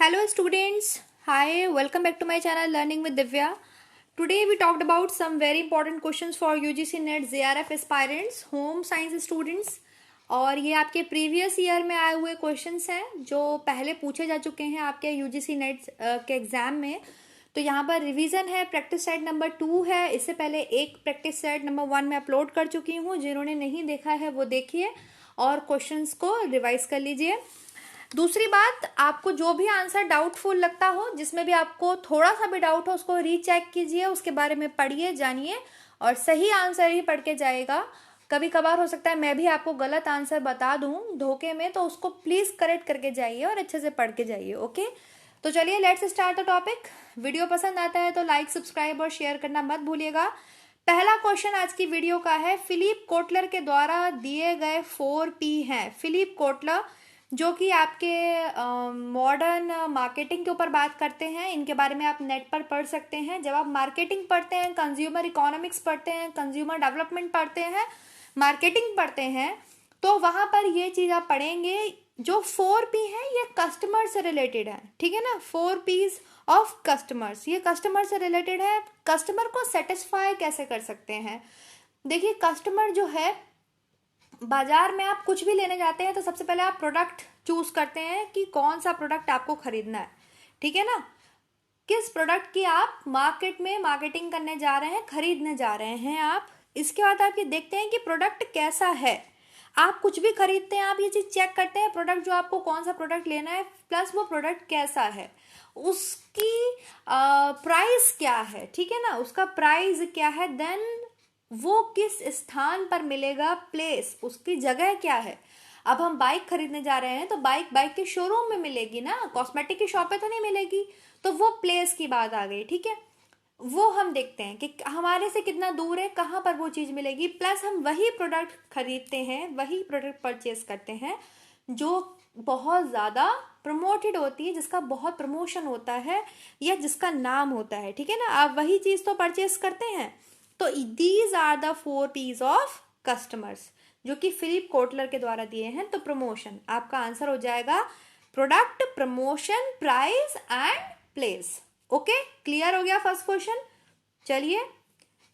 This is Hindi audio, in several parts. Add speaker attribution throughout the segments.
Speaker 1: Hello students, hi, welcome back to my channel Learning with Divya. Today we talked about some very important questions for UGC NET JRF aspirants, home science students. और ये आपके प्रीवियस ईयर में आए हुए क्वेश्चंस हैं जो पहले पूछे जा चुके हैं आपके यूजीसी नेट के एग्जाम में। तो यहाँ पर रिवीजन है, प्रैक्टिस सेट नंबर 2 है। इससे पहले एक प्रैक्टिस सेट नंबर 1 में अपलोड कर चुकी हूँ, जिन्होंने नहीं देखा है वो देखिए और क्वेश्चंस को रिवाइज कर लीजिए। दूसरी बात, आपको जो भी आंसर डाउटफुल लगता हो, जिसमें भी आपको थोड़ा सा भी डाउट हो, उसको रीचेक कीजिए, उसके बारे में पढ़िए, जानिए और सही आंसर ही पढ़ के जाएगा। कभी कभार हो सकता है मैं भी आपको गलत आंसर बता दूं धोखे में, तो उसको प्लीज करेक्ट करके जाइए और अच्छे से पढ़ के जाइए। ओके, तो चलिए let's start the topic. Video पसंद आता है तो लाइक, सब्सक्राइब और शेयर करना मत भूलिएगा। पहला क्वेश्चन आज की वीडियो का है, फिलिप कोटलर के द्वारा दिए गए 4P हैं। फिलिप कोटलर जो कि आपके मॉडर्न मार्केटिंग के ऊपर बात करते हैं, इनके बारे में आप नेट पर पढ़ सकते हैं। जब आप मार्केटिंग पढ़ते हैं, कंज्यूमर इकोनॉमिक्स पढ़ते हैं, कंज्यूमर डेवलपमेंट पढ़ते हैं, मार्केटिंग पढ़ते हैं, तो वहां पर ये चीज आप पढ़ेंगे। जो 4P है ये कस्टमर से रिलेटेड है, ठीक है ना। 4Ps ऑफ कस्टमर्स, ये कस्टमर से रिलेटेड है। कस्टमर को सेटिस्फाई कैसे कर सकते हैं। देखिए, कस्टमर जो है, बाजार में आप कुछ भी लेने जाते हैं तो सबसे पहले आप प्रोडक्ट चूज करते हैं कि कौन सा प्रोडक्ट आपको खरीदना है, ठीक है ना। किस प्रोडक्ट की आप मार्केट में मार्केटिंग करने जा रहे हैं, खरीदने जा रहे हैं आप। इसके बाद आप ये देखते हैं कि प्रोडक्ट कैसा है। आप कुछ भी खरीदते हैं, आप ये चीज चेक करते हैं प्रोडक्ट जो आपको कौन सा प्रोडक्ट लेना है, प्लस वो प्रोडक्ट कैसा है, उसकी प्राइस क्या है, ठीक है ना, उसका प्राइस क्या है, देन वो किस स्थान पर मिलेगा, प्लेस, उसकी जगह क्या है। अब हम बाइक खरीदने जा रहे हैं तो बाइक के शोरूम में मिलेगी ना, कॉस्मेटिक की शॉप पे तो नहीं मिलेगी। तो वो प्लेस की बात आ गई, ठीक है। वो हम देखते हैं कि हमारे से कितना दूर है, कहाँ पर वो चीज मिलेगी, प्लस हम वही प्रोडक्ट खरीदते हैं, वही प्रोडक्ट परचेज करते हैं जो बहुत ज्यादा प्रमोटेड होती है, जिसका बहुत प्रमोशन होता है या जिसका नाम होता है, ठीक है ना। आप वही चीज तो परचेज करते हैं। तो these are the 4Ps of customers जो कि फिलिप कोटलर के द्वारा दिए हैं। तो प्रमोशन, आपका आंसर हो जाएगा product, promotion, price and place. Okay, clear हो गया फर्स्ट क्वेश्चन। चलिए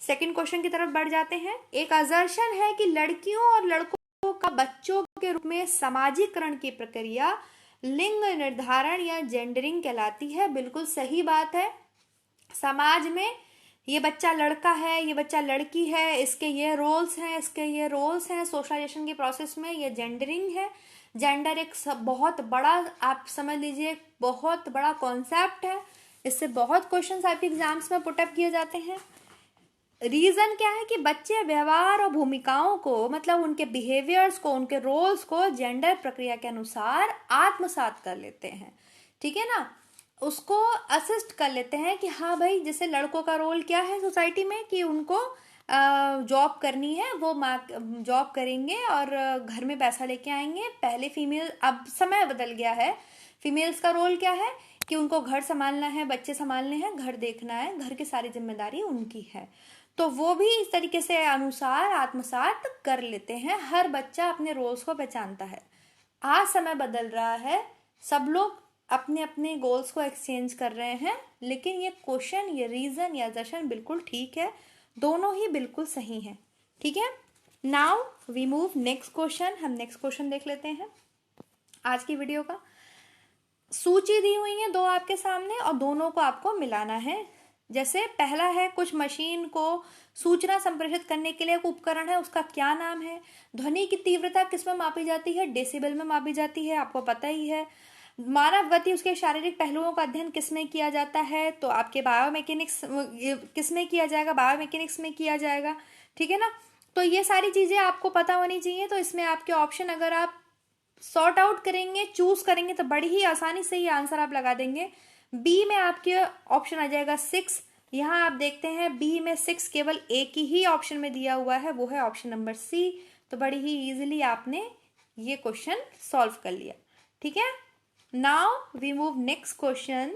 Speaker 1: सेकंड क्वेश्चन की तरफ बढ़ जाते हैं। एक असर्शन है कि लड़कियों और लड़कों का बच्चों के रूप में समाजीकरण की प्रक्रिया लिंग निर्धारण या जेंडरिंग कहलाती है। बिल्कुल सही बात है। समाज में ये बच्चा लड़का है, ये बच्चा लड़की है, इसके ये रोल्स हैं, इसके ये रोल्स हैं। सोशलाइजेशन के प्रोसेस में ये जेंडरिंग है। जेंडर एक बहुत बड़ा, आप समझ लीजिए, बहुत बड़ा कॉन्सेप्ट है। इससे बहुत क्वेश्चंस आपके एग्जाम्स में पुटअप किए जाते हैं। रीजन क्या है कि बच्चे व्यवहार और भूमिकाओं को, मतलब उनके बिहेवियर्स को, उनके रोल्स को जेंडर प्रक्रिया के अनुसार आत्मसात कर लेते हैं, ठीक है ना। उसको असिस्ट कर लेते हैं कि हाँ भाई, जैसे लड़कों का रोल क्या है सोसाइटी में कि उनको जॉब करनी है, वो जॉब करेंगे और घर में पैसा लेके आएंगे। पहले फीमेल, अब समय बदल गया है, फीमेल्स का रोल क्या है कि उनको घर संभालना है, बच्चे संभालने हैं, घर देखना है, घर की सारी जिम्मेदारी उनकी है। तो वो भी इस तरीके से अनुसार आत्मसात कर लेते हैं। हर बच्चा अपने रोल्स को पहचानता है। आज समय बदल रहा है, सब लोग अपने अपने गोल्स को एक्सचेंज कर रहे हैं, लेकिन ये क्वेश्चन, ये रीजन या जशन बिल्कुल ठीक है, दोनों ही बिल्कुल सही हैं, ठीक है। Now we move next question. हम नेक्स्ट क्वेश्चन देख लेते हैं। आज की वीडियो का सूची दी हुई है 2 आपके सामने और दोनों को आपको मिलाना है। जैसे पहला है, कुछ मशीन को सूचना संप्रेषित करने के लिए एक उपकरण है, उसका क्या नाम है। ध्वनि की तीव्रता किस में मापी जाती है, डेसिबल में मापी जाती है, आपको पता ही है। मानव गति, उसके शारीरिक पहलुओं का अध्ययन किसमें किया जाता है, तो आपके बायोमैकेनिक्स किसमें किया जाएगा, बायोमैकेनिक्स में किया जाएगा, ठीक है ना। तो ये सारी चीजें आपको पता होनी चाहिए। तो इसमें आपके ऑप्शन अगर आप सॉर्ट आउट करेंगे, चूज करेंगे, तो बड़ी ही आसानी से ये आंसर आप लगा देंगे। बी में आपके ऑप्शन आ जाएगा 6। यहाँ आप देखते हैं बी में 6 केवल एक ही ऑप्शन में दिया हुआ है, वो है ऑप्शन नंबर सी। तो बड़ी ही इजीली आपने ये क्वेश्चन सॉल्व कर लिया, ठीक है। Now we move next question.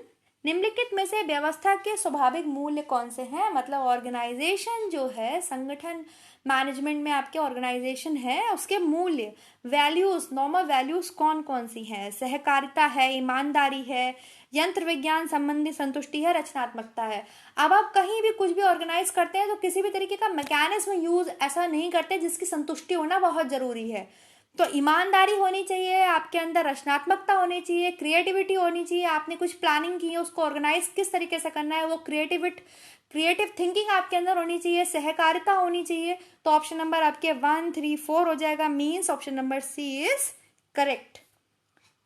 Speaker 1: निम्नलिखित में से व्यवस्था के स्वाभाविक मूल्य कौन से हैं? मतलब ऑर्गेनाइजेशन जो है, संगठन मैनेजमेंट में आपके ऑर्गेनाइजेशन है, उसके मूल्य वैल्यूज, नॉर्मल वैल्यूज कौन कौन सी हैं? सहकारिता है, ईमानदारी है, यंत्र विज्ञान संबंधी संतुष्टि है, रचनात्मकता है। अब आप कहीं भी कुछ भी ऑर्गेनाइज करते हैं तो किसी भी तरीके का मैकेनिज्म यूज ऐसा नहीं करते जिसकी संतुष्टि होना बहुत जरूरी है। तो ईमानदारी होनी चाहिए आपके अंदर, रचनात्मकता होनी चाहिए, क्रिएटिविटी होनी चाहिए। आपने कुछ प्लानिंग की है, उसको ऑर्गेनाइज किस तरीके से करना है, वो क्रिएटिव थिंकिंग आपके अंदर होनी चाहिए, सहकारिता होनी चाहिए। तो ऑप्शन नंबर आपके 1, 3, 4 हो जाएगा। Means option number C is correct.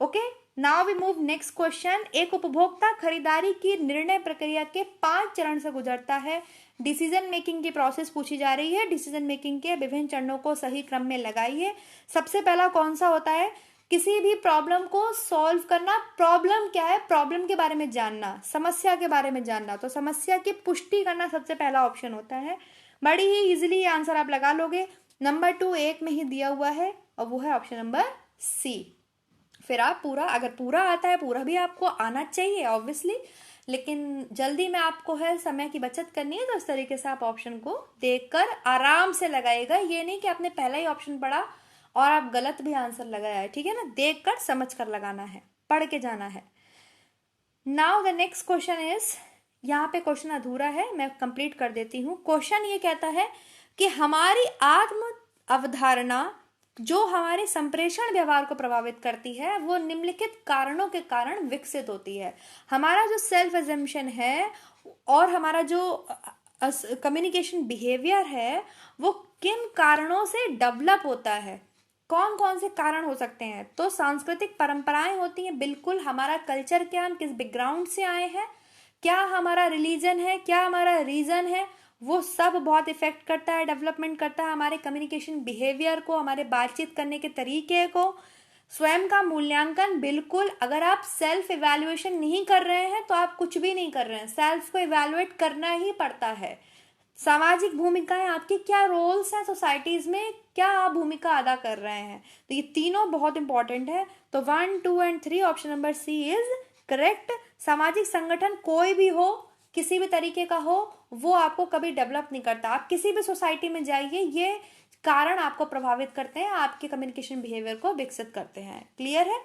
Speaker 1: Okay, now we move next question. एक उपभोक्ता खरीदारी की निर्णय प्रक्रिया के 5 चरण से गुजरता है। डिसीजन मेकिंग की प्रोसेस पूछी जा रही है। डिसीजन मेकिंग के विभिन्न चरणों को सही क्रम में लगाइए। सबसे पहला कौन सा होता है? किसी भी प्रॉब्लम को सॉल्व करना। प्रॉब्लम क्या है? प्रॉब्लम के बारे में जानना, समस्या के बारे में जानना। तो समस्या की पुष्टि करना सबसे पहला ऑप्शन होता है। बड़ी ही इजिली आंसर आप लगा लोगे। नंबर 2 एक में ही दिया हुआ है और वो है ऑप्शन नंबर सी। फिर आप पूरा, अगर पूरा आता है, पूरा भी आपको आना चाहिए ऑब्वियसली, लेकिन जल्दी में आपको है समय की बचत करनी है, तो इस तरीके से आप ऑप्शन को देखकर आराम से लगाएगा। ये नहीं कि आपने पहला ही ऑप्शन पढ़ा और आप गलत भी आंसर लगाया है, ठीक है ना? देखकर समझ कर लगाना है, पढ़ के जाना है। Now the next question is, यहाँ पे क्वेश्चन अधूरा है, मैं कंप्लीट कर देती हूँ। क्वेश्चन ये कहता है कि हमारी आत्म अवधारणा जो हमारे संप्रेषण व्यवहार को प्रभावित करती है वो निम्नलिखित कारणों के कारण विकसित होती है। हमारा जो सेल्फ एजम्पशन है और हमारा जो कम्युनिकेशन बिहेवियर है वो किन कारणों से डेवलप होता है? कौन कौन से कारण हो सकते हैं? तो सांस्कृतिक परंपराएं होती हैं, बिल्कुल। हमारा कल्चर क्या, हम किस बैकग्राउंड से आए हैं, क्या हमारा रिलीजन है, क्या हमारा रीजन है, वो सब बहुत इफेक्ट करता है, डेवलपमेंट करता है हमारे कम्युनिकेशन बिहेवियर को, हमारे बातचीत करने के तरीके को। स्वयं का मूल्यांकन, बिल्कुल। अगर आप सेल्फ इवैल्यूएशन नहीं कर रहे हैं तो आप कुछ भी नहीं कर रहे हैं। सेल्फ को इवैल्यूएट करना ही पड़ता है। सामाजिक भूमिकाएं, आपकी क्या रोल्स हैं सोसाइटीज में, क्या आप भूमिका अदा कर रहे हैं, तो ये तीनों बहुत इंपॉर्टेंट है। तो 1, 2 and 3 option number C is correct. सामाजिक संगठन कोई भी हो, किसी भी तरीके का हो, वो आपको कभी डेवलप नहीं करता। आप किसी भी सोसाइटी में जाइए, ये कारण आपको प्रभावित करते हैं, आपके कम्युनिकेशन बिहेवियर को विकसित करते हैं। क्लियर है?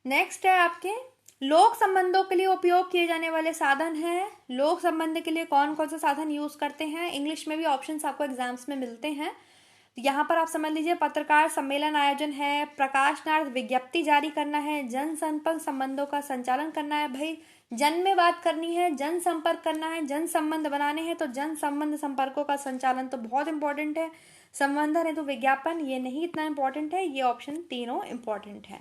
Speaker 1: नेक्स्ट है आपके लोक संबंधों के लिए उपयोग किए जाने वाले साधन हैं। लोक संबंध के लिए कौन कौन से साधन यूज करते हैं? इंग्लिश में भी ऑप्शंस आपको एग्जाम्स में मिलते हैं। यहाँ पर आप समझ लीजिए, पत्रकार सम्मेलन आयोजन है, प्रकाशनार्थ विज्ञप्ति जारी करना है, जनसंपर्क संबंधों का संचालन करना है। भाई जन में बात करनी है, जन संपर्क करना है, जन संबंध बनाने हैं, तो जन संबंध संपर्कों का संचालन तो बहुत इंपॉर्टेंट है। संबंधन है तो विज्ञापन, ये नहीं इतना इंपॉर्टेंट है। ये ऑप्शन तीनों इंपॉर्टेंट है।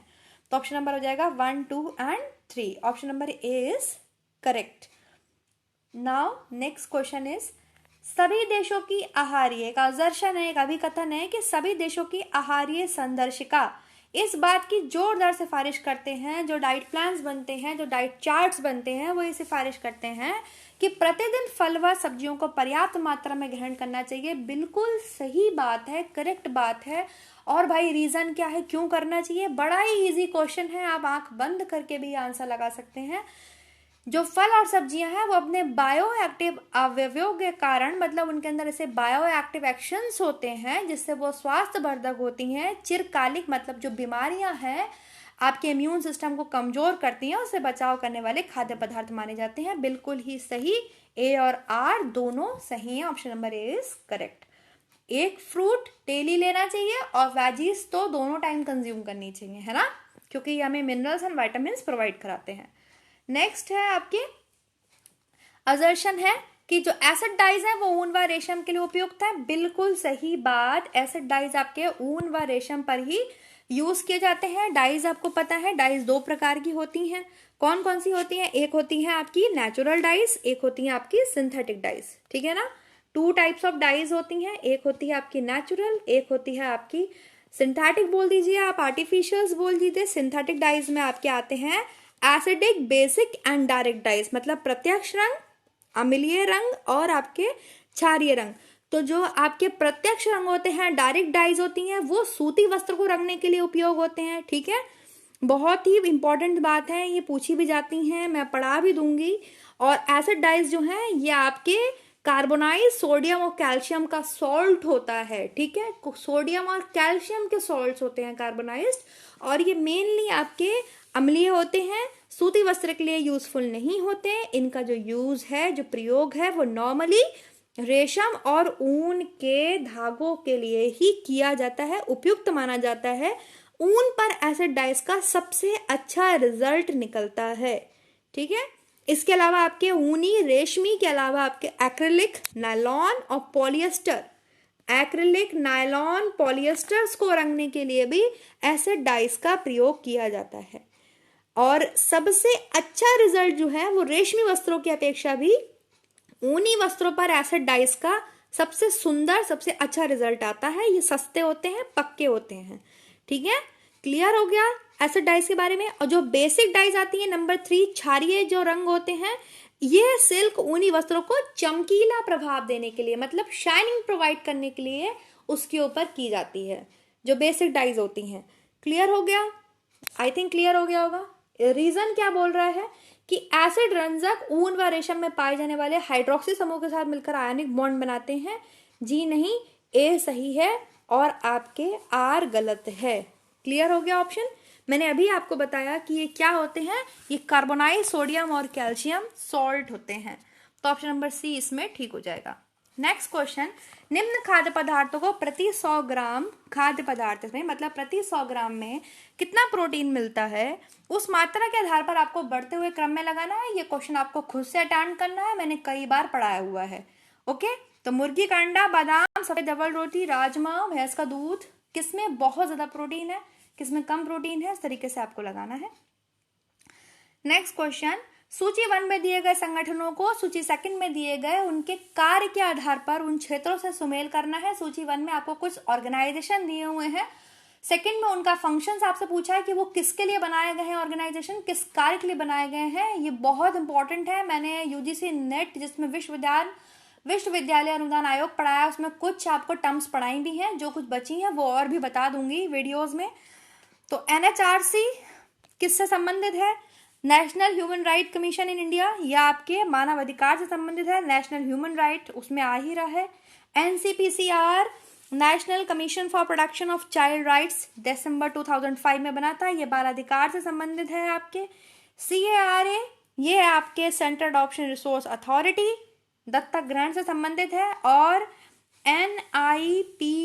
Speaker 1: तो ऑप्शन नंबर हो जाएगा 1, 2 and 3। Option number A is correct. Now next question is, सभी देशों की आहार्य, एक असर्शन है, एक अभिकथन है कि सभी देशों की आहार्य संदर्शिका इस बात की जोरदार सिफारिश करते हैं, जो डाइट प्लान्स बनते हैं, जो डाइट चार्ट्स बनते हैं, वो ये सिफारिश करते हैं कि प्रतिदिन फल व सब्जियों को पर्याप्त मात्रा में ग्रहण करना चाहिए। बिल्कुल सही बात है, करेक्ट बात है। और भाई रीजन क्या है, क्यों करना चाहिए? बड़ा ही इजी क्वेश्चन है, आप आंख बंद करके भी आंसर लगा सकते हैं। जो फल और सब्जियां हैं वो अपने बायो एक्टिव अवयवों के कारण, मतलब उनके अंदर ऐसे बायो एक्टिव एक्शंस होते हैं जिससे वो स्वास्थ्यवर्धक होती हैं। चिरकालिक, मतलब जो बीमारियां हैं आपके इम्यून सिस्टम को कमजोर करती हैं, उससे बचाव करने वाले खाद्य पदार्थ माने जाते हैं। बिल्कुल ही सही, ए और आर दोनों सही है। Option number A is correct. एक फ्रूट डेली लेना चाहिए और वेजीज तो दोनों टाइम कंज्यूम करनी चाहिए, है ना, क्योंकि ये हमें मिनरल्स एंड विटामिन्स प्रोवाइड कराते हैं। नेक्स्ट है आपके असर्शन है कि जो एसिड डाइज है वो ऊन व रेशम के लिए उपयुक्त है। बिल्कुल सही बात, एसिड डाइज आपके ऊन व रेशम पर ही यूज किए जाते हैं। डाइज आपको पता है, डाइज 2 प्रकार की होती हैं। कौन कौन सी होती हैं? एक होती है आपकी नेचुरल डाइज, एक होती है आपकी सिंथेटिक डाइज, ठीक है ना। 2 टाइप्स ऑफ डाइज होती हैं, एक होती है आपकी नेचुरल, एक होती है आपकी सिंथेटिक बोल दीजिए आप, आर्टिफिशियल्स बोल दीजिए। सिंथेटिक डाइज में आपके आते हैं acidic, basic and direct dyes, मतलब प्रत्यक्ष रंग, अम्लीय रंग और आपके क्षारीय रंग। तो जो आपके प्रत्यक्ष रंग होते हैं, डायरेक्ट डाइज होती हैं, वो सूती वस्त्र को रंगने के लिए उपयोग होते हैं, ठीक है। बहुत ही इम्पॉर्टेंट बात है, ये पूछी भी जाती हैं, मैं पढ़ा भी दूंगी। और एसिड डाइस जो हैं ये आपके कार्बोनाइज सोडियम और कैल्शियम का सॉल्ट होता है, ठीक है। सोडियम और कैल्शियम के सॉल्ट्स होते हैं कार्बोनाइज्ड, और ये मेनली आपके अम्लीय होते हैं, सूती वस्त्र के लिए यूजफुल नहीं होते। इनका जो यूज है, जो प्रयोग है, वो नॉर्मली रेशम और ऊन के धागों के लिए ही किया जाता है, उपयुक्त माना जाता है। ऊन पर एसिड डाइस का सबसे अच्छा रिजल्ट निकलता है, ठीक है। इसके अलावा आपके ऊनी रेशमी के अलावा आपके एक्रिलिक, नायलॉन और पॉलिएस्टर, एक्रिलिक, नायलॉन, पॉलिएस्टर्स को रंगने के लिए भी एसिड डाइस का प्रयोग किया जाता है। और सबसे अच्छा रिजल्ट जो है वो रेशमी वस्त्रों की अपेक्षा भी ऊनी वस्त्रों पर एसिड डाइस का सबसे सुंदर, सबसे अच्छा रिजल्ट आता है। ये सस्ते होते हैं, पक्के होते हैं, ठीक है। क्लियर हो गया एसिड डाइस के बारे में। और जो बेसिक डाइस आती है नंबर 3, क्षारीय जो रंग होते हैं, ये सिल्क ऊनी वस्त्रों को चमकीला प्रभाव देने के लिए, मतलब शाइनिंग प्रोवाइड करने के लिए उसके ऊपर की जाती है, जो बेसिक डाइस होती हैं। क्लियर हो गया? आई थिंक क्लियर हो गया होगा। रीजन क्या बोल रहा है कि एसिड रंजक ऊन व रेशम में पाए जाने वाले हाइड्रोक्सी समूह के साथ मिलकर आयनिक बॉन्ड बनाते हैं। जी नहीं, ए सही है और आपके आर गलत है। क्लियर हो गया ऑप्शन? मैंने अभी आपको बताया कि ये क्या होते हैं, ये कार्बोनाइल सोडियम और कैल्शियम सॉल्ट होते हैं। तो ऑप्शन नंबर सी इसमें ठीक हो जाएगा। नेक्स्ट क्वेश्चन, निम्न खाद्य पदार्थों को प्रति 100 ग्राम खाद्य पदार्थ में, मतलब प्रति 100 ग्राम में कितना प्रोटीन मिलता है, उस मात्रा के आधार पर आपको बढ़ते हुए क्रम में लगाना है। ये क्वेश्चन आपको खुद से अटेंड करना है, मैंने कई बार पढ़ाया हुआ है। ओके, तो मुर्गी का अंडा, बादाम, सफेद डबल रोटी, राजमा, भैंस का दूध, किसमें बहुत ज्यादा प्रोटीन है, किसमें कम प्रोटीन है, इस तरीके से आपको लगाना है। नेक्स्ट क्वेश्चन, सूची 1 में दिए गए संगठनों को सूची 2 में दिए गए उनके कार्य के आधार पर उन क्षेत्रों से सुमेल करना है। सूची 1 में आपको कुछ ऑर्गेनाइजेशन दिए हुए हैं, 2 में उनका फंक्शंस आपसे पूछा है कि वो किसके लिए बनाए गए हैं, ऑर्गेनाइजेशन किस कार्य के लिए बनाए गए हैं। ये बहुत इंपॉर्टेंट है। मैंने यूजीसी नेट, जिसमें विश्वविद्यालय अनुदान आयोग पढ़ाया, उसमें कुछ आपको टर्म्स पढ़ाई भी हैं, जो कुछ बची हैं वो और भी बता दूंगी वीडियोज में। तो एनएचआरसी किससे संबंधित है? National human right commission in India, या आपके मानव अधिकार से संबंधित है, नेशनल ह्यूमन राइट उसमें आ ही रहा है। NCPCR, national commission for protection of child rights, दिसंबर 2005 में बना था, ये बाल अधिकार से संबंधित है आपके। CARA, ये आपके सेंट्रल अडॉप्शन रिसोर्स अथॉरिटी, दत्तक ग्रहण से संबंधित है। और NIPCCD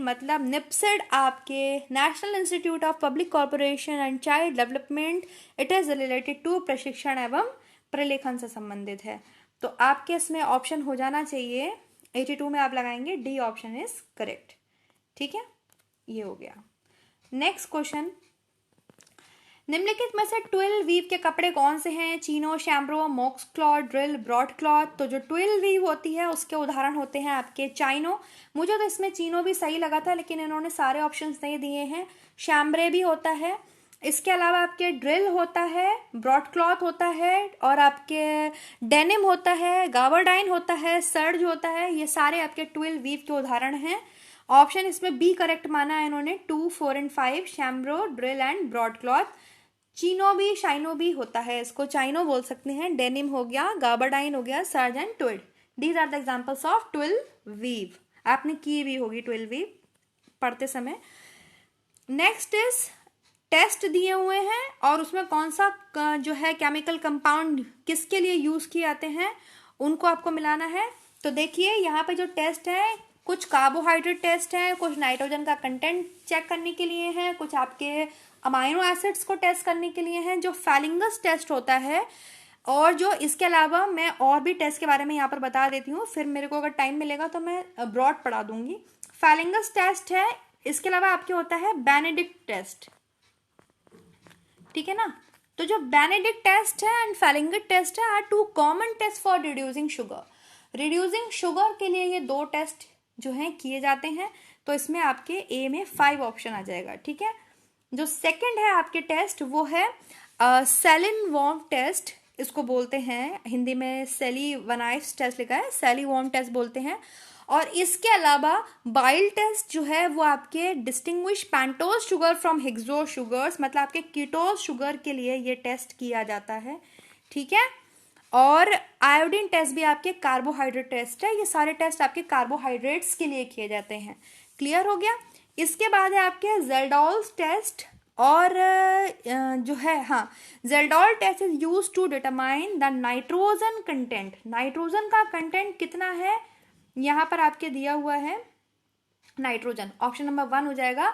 Speaker 1: मतलब निप्सिड, आपके national institute of public corporation and child development, it is related to प्रशिक्षण एवं प्रलेखन से संबंधित है। तो आपके इसमें ऑप्शन हो जाना चाहिए 82 में आप लगाएंगे डी, ऑप्शन इज करेक्ट, ठीक है। ये हो गया। नेक्स्ट क्वेश्चन, निम्नलिखित में से ट्विल वीव के कपड़े कौन से हैं? चीनो, शैम्ब्रो, मॉक्स क्लॉथ, ड्रिल, ब्रॉड क्लॉथ। तो जो ट्विल वीव होती है उसके उदाहरण होते हैं आपके चाइनो। मुझे तो इसमें चीनो भी सही लगा था, लेकिन इन्होंने सारे ऑप्शंस नहीं दिए हैं। शैम्ब्रे भी होता है, इसके अलावा आपके ड्रिल होता है, ब्रॉड क्लॉथ होता है, और आपके डेनिम होता है, गाबरडाइन होता है, सर्ज होता है। ये सारे आपके ट्विल वीव के उदाहरण हैं। ऑप्शन इसमें बी करेक्ट माना है इन्होंने, 2, 4 and 5, chambray, drill and broadcloth. Chino भी, शाइनो भी होता है, इसको चाइनो बोल सकते हैं। डेनिम हो गया, गाबरडाइन हो गया, serge and twill, these are the examples of twill weave. आपने की भी होगी ट्विल वीव पढ़ते समय। नेक्स्ट इज टेस्ट दिए हुए हैं, और उसमें कौन सा जो है केमिकल कंपाउंड किसके लिए यूज किए जाते हैं उनको आपको मिलाना है। तो देखिए यहाँ पे जो टेस्ट है, कुछ कार्बोहाइड्रेट टेस्ट है, कुछ नाइट्रोजन का कंटेंट चेक करने के लिए है, कुछ आपके अमाइनो एसिड्स को टेस्ट करने के लिए हैं, जो फैलिंगस टेस्ट होता है। और जो इसके अलावा मैं और भी टेस्ट के बारे में यहाँ पर बता देती हूँ, फिर मेरे को अगर टाइम मिलेगा तो मैं ब्रॉड पढ़ा दूंगी। फैलिंगस टेस्ट है, इसके अलावा आपके होता है बेनेडिक्ट टेस्ट, ठीक है ना। तो जो बेनेडिक्ट टेस्ट है एंड फैलिंगस टेस्ट है are 2 common test for reducing sugar. Reducing sugar के लिए ये 2 टेस्ट जो हैं किए जाते हैं। तो इसमें आपके ए में 5 ऑप्शन आ जाएगा, ठीक है। जो सेकंड है आपके टेस्ट वो है सेलिन-वॉर्म टेस्ट, इसको बोलते हैं हिंदी में सेली वनाइट्स टेस्ट लिखा है, सेली-वॉर्म टेस्ट बोलते हैं। और इसके अलावा बाइल टेस्ट जो है वो आपके distinguish pentose sugar from hexose sugars, मतलब आपके कीटोज शुगर के लिए ये टेस्ट किया जाता है, ठीक है। और आयोडीन टेस्ट भी आपके कार्बोहाइड्रेट टेस्ट है, ये सारे टेस्ट आपके कार्बोहाइड्रेट्स के लिए किए जाते हैं। क्लियर हो गया। इसके बाद है आपके जेल्डोल्स टेस्ट, और जो है हाँ, Kjeldahl test is use to determine the nitrogen content. Nitrogen का कंटेंट कितना है यहाँ पर आपके दिया हुआ है, नाइट्रोजन, ऑप्शन नंबर 1 हो जाएगा।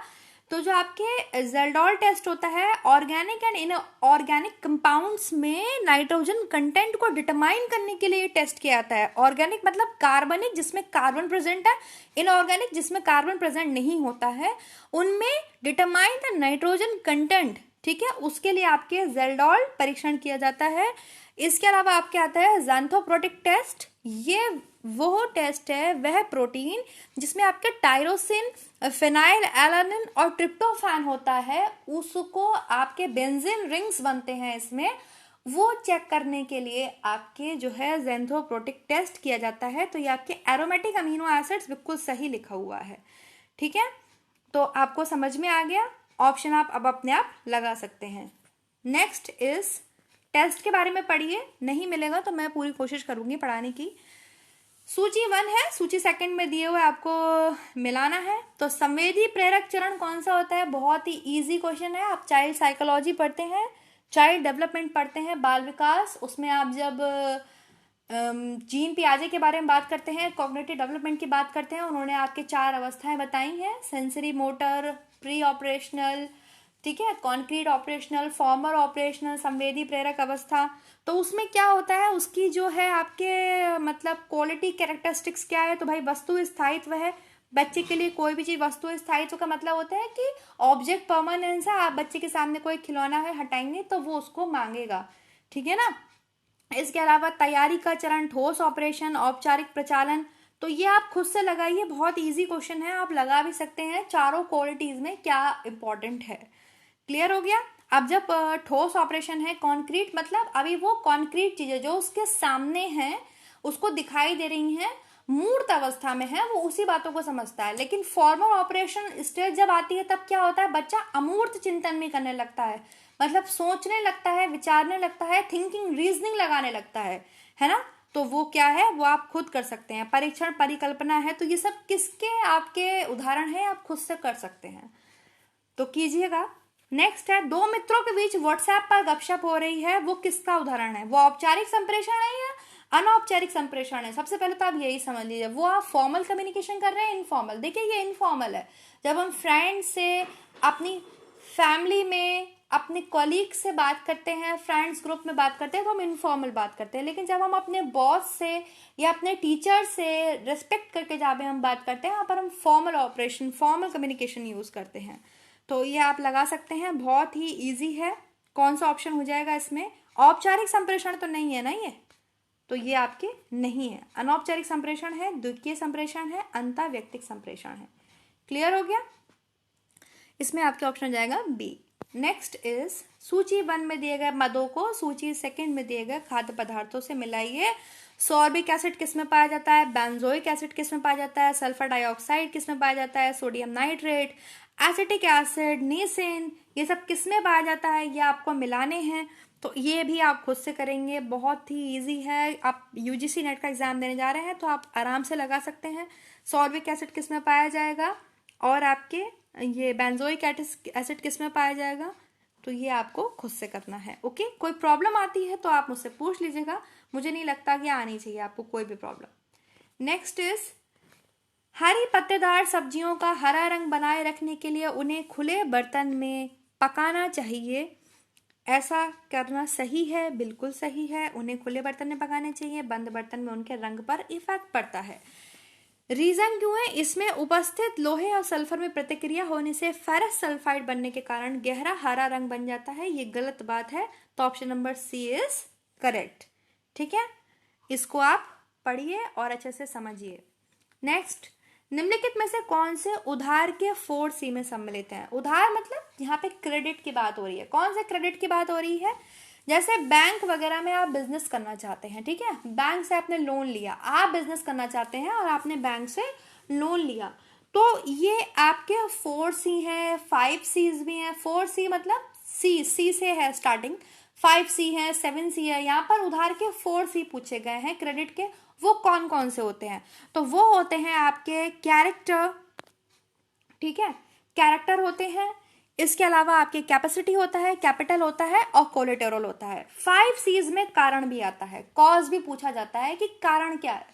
Speaker 1: तो जो आपके जेल्डोल टेस्ट होता है ऑर्गेनिक एंड इनऑर्गेनिक कंपाउंड्स में नाइट्रोजन कंटेंट को डिटरमाइन करने के लिए टेस्ट किया जाता है। ऑर्गेनिक मतलब कार्बनिक जिसमें कार्बन प्रेजेंट है, इनऑर्गेनिक जिसमें कार्बन प्रेजेंट नहीं होता है, उनमें डिटरमाइन द नाइट्रोजन कंटेंट, ठीक है, उसके लिए आपके जेल्डोल परीक्षण किया जाता है। इसके अलावा आपके आता है ज़ैंथोप्रोटिक टेस्ट। ये वो टेस्ट है, वह प्रोटीन जिसमें आपके टायरोसिन, फिनाइल एलानिन और ट्रिप्टोफैन होता है, उसको आपके बेंजीन रिंग्स बनते हैं इसमें, वो चेक करने के लिए आपके जो है ज़ैंथोप्रोटिक टेस्ट किया जाता है। तो ये आपके एरोमेटिक अमीनो एसिड्स बिल्कुल सही लिखा हुआ है, ठीक है। तो आपको समझ में आ गया, ऑप्शन आप अब अपने आप लगा सकते हैं। नेक्स्ट इज टेस्ट के बारे में पढ़िए, नहीं मिलेगा तो मैं पूरी कोशिश करूंगी पढ़ाने की। सूची 1 है, सूची 2 में दिए हुए आपको मिलाना है। तो संवेदी प्रेरक चरण कौन सा होता है, बहुत ही इजी क्वेश्चन है। आप चाइल्ड साइकोलॉजी पढ़ते हैं, चाइल्ड डेवलपमेंट पढ़ते हैं, बाल विकास, उसमें आप जब जीन पियाजे के बारे में बात करते हैं, कॉग्निटिव डेवलपमेंट की बात करते हैं, उन्होंने आपके 4 अवस्थाएं बताई हैं, सेंसरी मोटर, प्री ऑपरेशनल, ठीक है, कॉन्क्रीट ऑपरेशनल, फॉर्मर ऑपरेशनल, संवेदी प्रेरक अवस्था। तो उसमें क्या होता है, उसकी जो है आपके मतलब क्वालिटी कैरेक्टरिस्टिक्स क्या है, तो भाई वस्तु स्थायित्व है। बच्चे के लिए कोई भी चीज वस्तु स्थायित्व का मतलब होता है कि ऑब्जेक्ट परमानेंस है। आप बच्चे के सामने कोई खिलौना है हटाएंगे तो वो उसको मांगेगा, ठीक है ना। इसके अलावा तैयारी का चरण, ठोस ऑपरेशन, औपचारिक प्रचालन, तो ये आप खुद से लगाइए, बहुत इजी क्वेश्चन है, आप लगा भी सकते हैं चारों क्वालिटीज में क्या इंपॉर्टेंट है। क्लियर हो गया। अब जब ठोस ऑपरेशन है, कॉन्क्रीट मतलब अभी वो कॉन्क्रीट चीजें जो उसके सामने हैं, उसको दिखाई दे रही हैं, मूर्त अवस्था में है, वो उसी बातों को समझता है। लेकिन फॉर्मल ऑपरेशन स्टेज जब आती है तब क्या होता है, बच्चा अमूर्त चिंतन में करने लगता है, मतलब सोचने लगता है, विचारने लगता है, थिंकिंग रीजनिंग लगाने लगता है ना। तो वो क्या है, वो आप खुद कर सकते हैं। परीक्षण, परिकल्पना है, तो ये सब किसके आपके उदाहरण है, आप खुद से कर सकते हैं, तो कीजिएगा। नेक्स्ट है, 2 मित्रों के बीच व्हाट्सएप पर गपशप हो रही है, वो किसका उदाहरण है, वो औपचारिक संप्रेषण है या अनौपचारिक संप्रेषण है। सबसे पहले तो आप यही समझ लीजिए, वो आप फॉर्मल कम्युनिकेशन कर रहे हैं, इनफॉर्मल। देखिए ये इनफॉर्मल है, जब हम फ्रेंड से, अपनी फैमिली में, अपने कॉलीग से बात करते हैं, फ्रेंड्स ग्रुप में बात करते हैं, तो हम इनफॉर्मल बात करते हैं। लेकिन जब हम अपने बॉस से या अपने टीचर से रेस्पेक्ट करके जहाँ पे हम बात करते हैं, वहाँ पर हम formal operation, formal communication use करते हैं। तो ये आप लगा सकते हैं, बहुत ही इजी है। कौन सा ऑप्शन हो जाएगा इसमें, औपचारिक संप्रेषण तो नहीं है ना ये, तो ये आपके नहीं है। अनौपचारिक संप्रेषण है, द्वितीय संप्रेषण है, अंतःव्यक्तिक संप्रेषण है। क्लियर हो गया। इसमें आपके ऑप्शन जाएगा बी। नेक्स्ट इज, सूची 1 में दिए गए मदों को सूची 2 में दिए गए खाद्य पदार्थों से मिलाइए। सॉर्बिक एसिड किस में पाया जाता है, बेंजोइक एसिड किस में पाया जाता है, सल्फर डाइऑक्साइड किस में पाया जाता है, सोडियम नाइट्रेट, एसिटिक एसिड, नीसिन, ये सब किस में पाया जाता है, ये आपको मिलाने हैं। तो ये भी आप खुद से करेंगे, बहुत ही इजी है। आप यूजीसी नेट का एग्जाम देने जा रहे हैं तो आप आराम से लगा सकते हैं। सॉर्बिक एसिड किस में पाया जाएगा और आपके ये बेंजोइक एसिड किस में पाया जाएगा, तो ये आपको खुद से करना है। ओके, कोई प्रॉब्लम आती है तो आप मुझसे पूछ लीजिएगा, मुझे नहीं लगता कि आनी चाहिए आपको कोई भी प्रॉब्लम। नेक्स्ट इज, हरी पत्तेदार सब्जियों का हरा रंग बनाए रखने के लिए उन्हें खुले बर्तन में पकाना चाहिए। ऐसा करना सही है, बिल्कुल सही है, उन्हें खुले बर्तन में पकाने चाहिए। बंद बर्तन में उनके रंग पर इफेक्ट पड़ता है। रीजन क्यों है, इसमें उपस्थित लोहे और सल्फर में प्रतिक्रिया होने से फेरस सल्फाइड बनने के कारण गहरा हरा रंग बन जाता है। ये गलत बात है, तो option number C is correct. ठीक है, इसको आप पढ़िए और अच्छे से समझिए। नेक्स्ट, निम्नलिखित में से कौन से उधार के 4C में सम्मिलित हैं। उधार मतलब यहाँ पे क्रेडिट की बात हो रही है। कौन से क्रेडिट की बात हो रही है, जैसे बैंक वगैरह में आप बिजनेस करना चाहते हैं, ठीक है, बैंक से आपने लोन लिया, आप बिजनेस करना चाहते हैं और आपने बैंक से लोन लिया, तो ये आपके 4C है, 5Cs भी हैं। 4C मतलब सी से है स्टार्टिंग, 5C है, 7C है। यहाँ पर उधार के 4C पूछे गए हैं क्रेडिट के। वो कौन कौन से होते हैं? तो वो होते हैं आपके कैरेक्टर, ठीक है, कैरेक्टर होते हैं। इसके अलावा आपके कैपेसिटी होता है, कैपिटल होता है और कोलेटरल होता है। 5Cs में कारण भी आता है, कॉज भी पूछा जाता है कि कारण क्या है,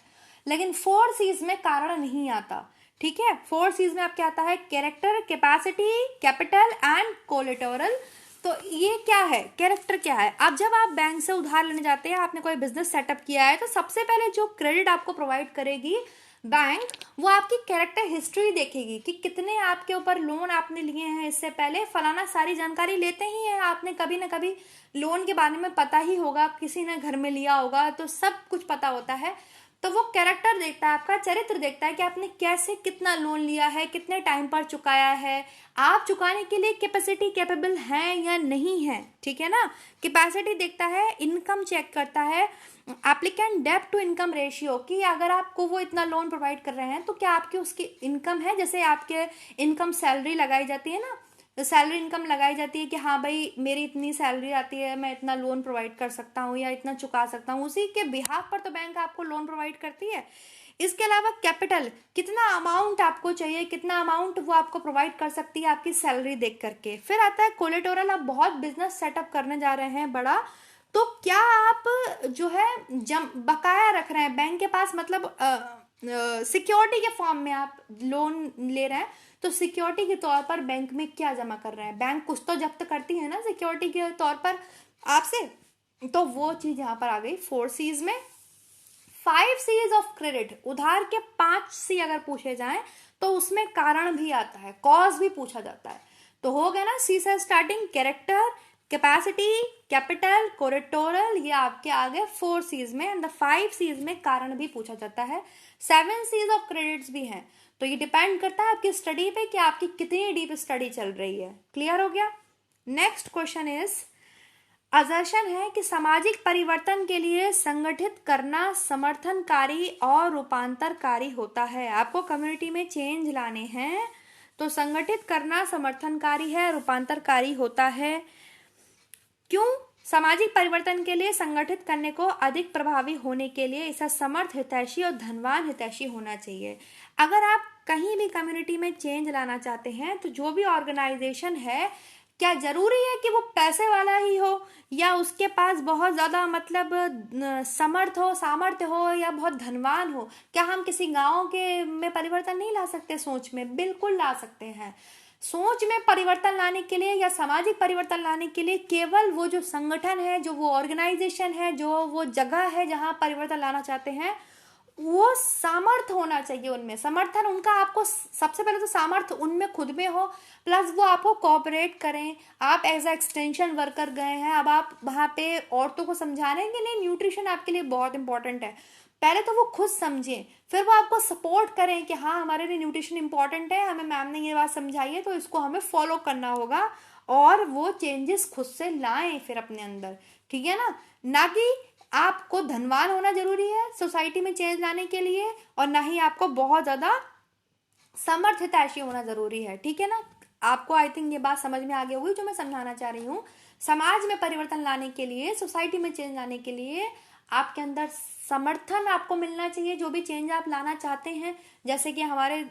Speaker 1: लेकिन 4Cs में कारण नहीं आता, ठीक है। 4Cs में आपके आता है character, capacity, capital and collateral. तो ये क्या है, कैरेक्टर क्या है? अब जब आप बैंक से उधार लेने जाते हैं, आपने कोई बिजनेस सेटअप किया है, तो सबसे पहले जो क्रेडिट आपको प्रोवाइड करेगी बैंक, वो आपकी कैरेक्टर हिस्ट्री देखेगी कि कितने आपके ऊपर लोन आपने लिए हैं इससे पहले, फलाना सारी जानकारी लेते ही हैं। आपने कभी ना कभी लोन के बारे में पता ही होगा, किसी ने घर में लिया होगा, तो सब कुछ पता होता है। तो वो कैरेक्टर देखता है, आपका चरित्र देखता है कि आपने कैसे कितना लोन लिया है, कितने टाइम पर चुकाया है, आप चुकाने के लिए कैपेसिटी कैपेबल हैं या नहीं है, ठीक है ना। कैपेसिटी देखता है, इनकम चेक करता है, एप्लीकेंट डेब्ट टू इनकम रेशियो, कि अगर आपको वो इतना लोन प्रोवाइड कर रहे हैं तो क्या आपकी उसकी इनकम है। जैसे आपके इनकम सैलरी लगाई जाती है ना, तो सैलरी इनकम लगाई जाती है कि हाँ भाई मेरी इतनी सैलरी आती है, मैं इतना लोन प्रोवाइड कर सकता हूँ या इतना चुका सकता हूँ, उसी के बिहाफ पर तो बैंक आपको लोन प्रोवाइड करती है। इसके अलावा कैपिटल, कितना अमाउंट आपको चाहिए, कितना अमाउंट वो आपको प्रोवाइड कर सकती है आपकी सैलरी देख करके। फिर आता है कोलेटोरल, आप बहुत बिजनेस सेटअप करने जा रहे हैं बड़ा, तो क्या आप जो है बकाया रख रहे हैं बैंक के पास, मतलब सिक्योरिटी के फॉर्म में आप लोन ले रहे हैं, तो सिक्योरिटी के तौर पर बैंक में क्या जमा कर रहे हैं? बैंक कुछ तो जब्त करती है ना सिक्योरिटी के तौर पर आपसे, तो वो चीज यहाँ पर आ गई 4Cs में। 5Cs ऑफ क्रेडिट, उधार के 5C अगर पूछे जाएं तो उसमें कारण भी आता है, कॉज भी पूछा जाता है। तो हो गया ना, सी से starting, character, capacity, capital, collateral, ये आपके आ गए 4Cs में। एंड द 5Cs में कारण भी पूछा जाता है। 7Cs ऑफ क्रेडिट्स भी हैं। तो ये डिपेंड करता है आपकी स्टडी पे कि आपकी कितनी डीप स्टडी चल रही है। क्लियर हो गया? नेक्स्ट क्वेश्चन इज, असर्शन है कि सामाजिक परिवर्तन के लिए संगठित करना समर्थनकारी और रूपांतरकारी होता है। आपको कम्युनिटी में चेंज लाने हैं तो संगठित करना समर्थनकारी है, रूपांतरकारी होता है। क्यों? सामाजिक परिवर्तन के लिए संगठित करने को अधिक प्रभावी होने के लिए इसे समर्थ हितैषी और धनवान हितैषी होना चाहिए। अगर आप कहीं भी कम्युनिटी में चेंज लाना चाहते हैं तो जो भी ऑर्गेनाइजेशन है, क्या जरूरी है कि वो पैसे वाला ही हो या उसके पास बहुत ज्यादा मतलब समर्थ हो, सामर्थ्य हो या बहुत धनवान हो? क्या हम किसी गांव के में परिवर्तन नहीं ला सकते? सोच में बिल्कुल ला सकते हैं। सोच में परिवर्तन लाने के लिए या सामाजिक परिवर्तन लाने के लिए केवल वो जो संगठन है, जो वो ऑर्गेनाइजेशन है, जो वो जगह है जहां परिवर्तन लाना चाहते हैं, वो सामर्थ्य होना चाहिए उनमें, समर्थन उनका। आपको सबसे पहले तो सामर्थ्य उनमें खुद में हो, प्लस वो आपको कोऑपरेट करें। आप एज ए एक्सटेंशन वर्कर गए हैं, अब आप वहां पे औरतों को समझा रहे हैं कि नहीं न्यूट्रिशन आपके लिए बहुत इंपॉर्टेंट है, पहले तो वो खुद समझें, फिर वो आपको सपोर्ट करें कि हाँ हमारे लिए न्यूट्रिशन इंपॉर्टेंट है, हमें मैम ने ये बात समझाई है तो इसको हमें फॉलो करना होगा, और वो चेंजेस खुद से लाएं फिर अपने अंदर, ठीक है ना कि आपको धनवान होना जरूरी है सोसाइटी में चेंज लाने के लिए, और ना ही आपको बहुत ज्यादा समर्थ हितैषी होना जरूरी है, ठीक है ना। आपको आई थिंक ये बात समझ में आ गई होगी जो मैं समझाना चाह रही हूँ। समाज में परिवर्तन लाने के लिए, सोसाइटी में चेंज लाने के लिए आपके अंदर समर्थन आपको मिलना चाहिए, जो भी चेंज आप लाना चाहते हैं। जैसे कि हमारे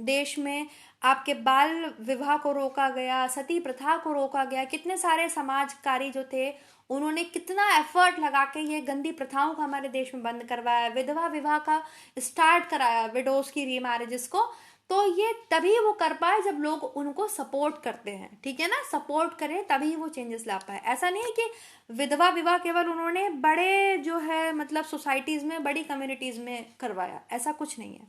Speaker 1: देश में आपके बाल विवाह को रोका गया, सती प्रथा को रोका गया, कितने सारे समाजकारी जो थे उन्होंने कितना एफर्ट लगा के ये गंदी प्रथाओं को हमारे देश में बंद करवाया, विधवा विवाह का स्टार्ट कराया, विडोज की रीमैरिजेस को। तो ये तभी वो कर पाए जब लोग उनको सपोर्ट करते हैं, ठीक है ना, सपोर्ट करें तभी वो चेंजेस ला पाए। ऐसा नहीं है कि विधवा विवाह केवल उन्होंने बड़े जो है मतलब सोसाइटीज में, बड़ी कम्युनिटीज में करवाया, ऐसा कुछ नहीं है।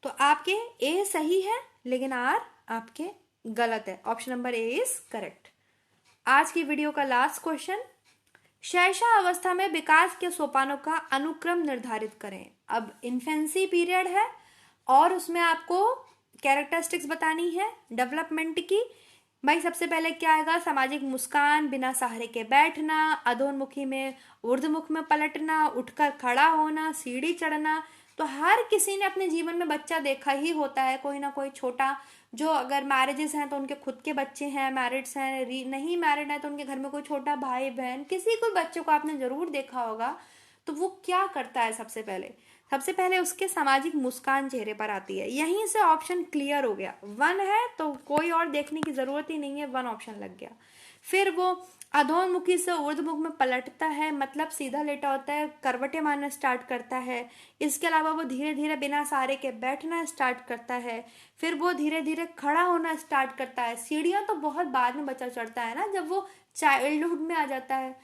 Speaker 1: तो आपके ए सही है लेकिन आर आपके गलत है। Option number A is correct. आज की वीडियो का लास्ट क्वेश्चन, शैशव अवस्था में विकास के सोपानों का अनुक्रम निर्धारित करें। अब इन्फेंसी पीरियड है और उसमें आपको कैरेक्टरिस्टिक्स बतानी है डेवलपमेंट की। भाई सबसे पहले क्या आएगा? सामाजिक मुस्कान, बिना सहारे के बैठना, अधोन्मुखी में ऊर्ध्वमुख में पलटना, उठकर खड़ा होना, सीढ़ी चढ़ना। तो हर किसी ने अपने जीवन में बच्चा देखा ही होता है, कोई ना कोई छोटा। जो अगर मैरिजेस हैं तो उनके खुद के बच्चे हैं, मैरिड्स हैं, नहीं मैरिड है तो उनके घर में कोई छोटा भाई बहन, किसी कोई बच्चे को आपने जरूर देखा होगा। तो वो क्या करता है? सबसे पहले उसके सामाजिक मुस्कान चेहरे पर आती है। यहीं से ऑप्शन क्लियर हो गया, वन है तो कोई और देखने की जरूरत ही नहीं है, वन ऑप्शन लग गया। फिर वो अधोन्मुखी से ऊर्ध्वमुख में पलटता है, मतलब सीधा लेटा होता है, करवटें मारना स्टार्ट करता है। इसके अलावा वो धीरे धीरे बिना सहारे के बैठना स्टार्ट करता है। फिर वो धीरे धीरे खड़ा होना स्टार्ट करता है। सीढ़ियाँ तो बहुत बाद में बच्चा चढ़ता है ना, जब वो चाइल्डहुड में आ जाता है,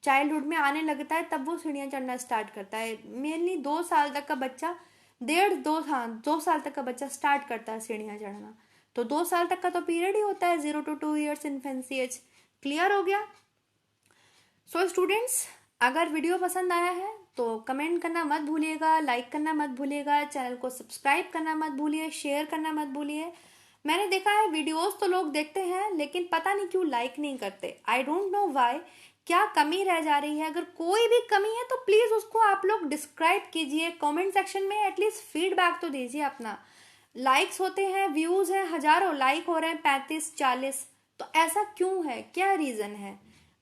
Speaker 1: चाइल्डहुड में आने लगता है, तब वो सीढ़ियाँ चढ़ना स्टार्ट करता है। मेनली 2 साल तक का बच्चा, 2 साल तक का बच्चा स्टार्ट करता है सीढ़ियाँ चढ़ना। तो 2 साल तक का तो पीरियड ही होता है, 0 to 2 years infancy age. Clear हो गया? सो स्टूडेंट्स, अगर वीडियो पसंद आया है तो कमेंट करना मत भूलिएगा, लाइक करना मत भूलिएगा, चैनल को सब्सक्राइब करना मत भूलिए, शेयर करना मत भूलिए। मैंने देखा है वीडियोस तो लोग देखते हैं लेकिन पता नहीं क्यों लाइक नहीं करते। आई डोंट नो वाई, क्या कमी रह जा रही है? अगर कोई भी कमी है तो प्लीज़ उसको आप लोग डिस्क्राइब कीजिए कमेंट सेक्शन में, एटलीस्ट फीडबैक तो दीजिए अपना। लाइक्स होते हैं, व्यूज़ हैं हजारों, लाइक हो रहे हैं 35-40, तो ऐसा क्यों है? क्या रीज़न है?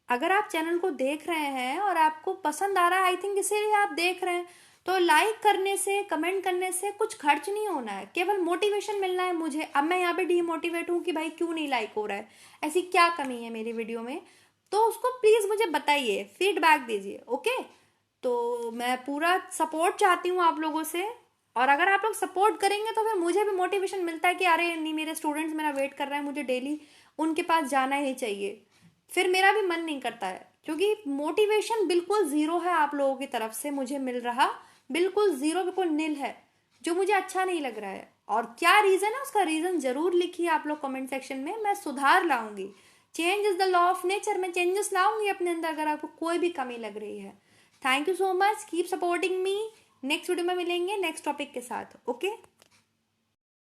Speaker 1: अगर आप चैनल को देख रहे हैं और आपको पसंद आ रहा है, आई थिंक इसीलिए आप देख रहे हैं, तो लाइक करने से, कमेंट करने से कुछ खर्च नहीं होना है, केवल मोटिवेशन मिलना है मुझे। अब मैं यहाँ पे डीमोटिवेट हूँ कि भाई क्यों नहीं लाइक हो रहा है, ऐसी क्या कमी है मेरी वीडियो में, तो उसको प्लीज़ मुझे बताइए, फीडबैक दीजिए। ओके, तो मैं पूरा सपोर्ट चाहती हूँ आप लोगों से। और अगर आप लोग सपोर्ट करेंगे तो फिर मुझे भी मोटिवेशन मिलता है कि अरे नहीं, मेरे स्टूडेंट्स मेरा वेट कर रहे हैं, मुझे डेली उनके पास जाना ही चाहिए। फिर मेरा भी मन नहीं करता है, क्योंकि मोटिवेशन बिल्कुल ज़ीरो है आप लोगों की तरफ से मुझे मिल रहा, बिल्कुल ज़ीरो, बिल्कुल नील है, जो मुझे अच्छा नहीं लग रहा है। और क्या रीज़न है, उसका रीज़न ज़रूर लिखिए आप लोग कमेंट सेक्शन में, मैं सुधार लाऊंगी। Change is the law of nature, मैं चेंजेस लाऊंगी अपने अंदर अगर आपको कोई भी कमी लग रही है। Thank you so much, keep supporting me. Next video में मिलेंगे नेक्स्ट टॉपिक के साथ। ओके।